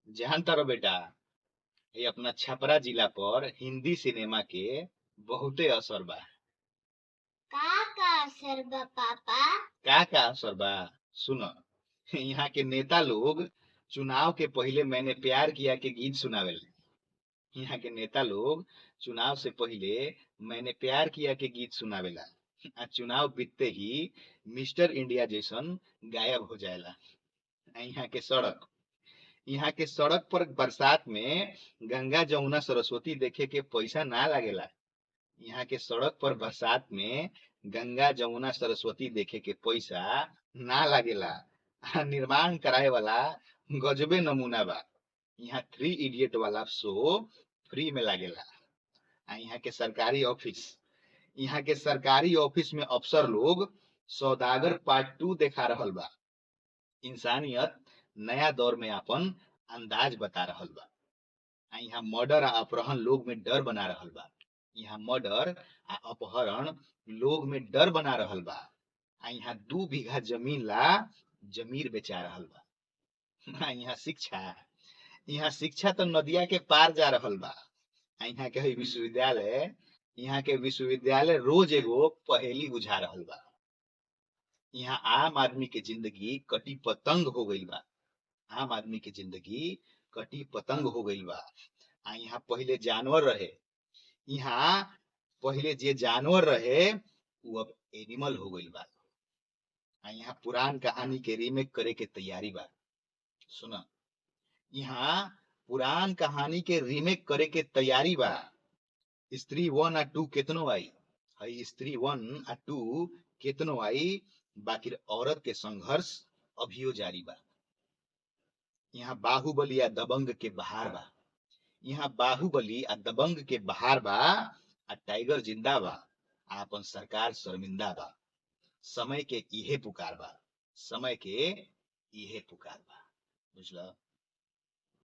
जानता रहो बेटा, ये अपना छपरा जिला पर हिंदी सिनेमा के बहुते असर बा। का असर बा पापा? का असर बा? सुनो, यहाँ के नेता लोग चुनाव के पहले मैंने प्यार किया के गीत सुनावेले। यहाँ के नेता लोग चुनाव से पहले मैंने प्यार किया के गीत सुनावेला। आ चुनाव बीतते ही मिस्टर इंडिया जैसन गायब हो जाएला। आ यहाँ के सड़क पर बरसात में गंगा जमुना सरस्वती देखे के पैसा ना लागेला। यहाँ के सड़क पर बरसात में गंगा जमुना सरस्वती देखे के पैसा ना लागेला। निर्माण कराए वाला गजबे नमूना बा। यहाँ 3 इडियट वाला शो फ्री में लागेला। यहाँ के सरकारी ऑफिस में अफसर लोग सौदागर पार्ट 2 देखा रहल बा। इंसानियत नया दौर में अपन अंदाज बता रहल बा। यहाँ मर्डर आ अपहरण लोग में डर बना रहल बा। यहाँ मर्डर आ अपहरण लोग में डर बना रहल बा। यहाँ 2 बीघा जमीन ला जमीर बेचा रहल बा। यहाँ शिक्षा तो नदिया के पार जा रहल बा। यहाँ के विश्वविद्यालय रोज एगो पहेली बुझा रहल बा। यहाँ आम आदमी के जिंदगी कटी पतंग हो गई बा। आम आदमी के जिंदगी कटी पतंग हो गई बा। यहाँ पहले जानवर रहे, यहाँ पहले जे जानवर रहे वो अब एनिमल हो गई बा। यहाँ पुरान कहानी के रीमेक करे के तैयारी बा। सुना, यहाँ पुरान कहानी के रीमेक करे के तैयारी बा। स्त्री 1 आ 2 केतनो आई, हई स्त्री 1 आ 2 केतनो आई, बाकी औरत के संघर्ष अभियो जारी बा। यहाँ बाहुबली आ दबंग के बहार बा। यहाँ बाहुबली आ दबंग के बहार बा। आ टाइगर जिंदा बा, आ अपन सरकार शर्मिंदा बा। समय के इहे पुकार बा, समय के इहे पुकार बा। बुझला?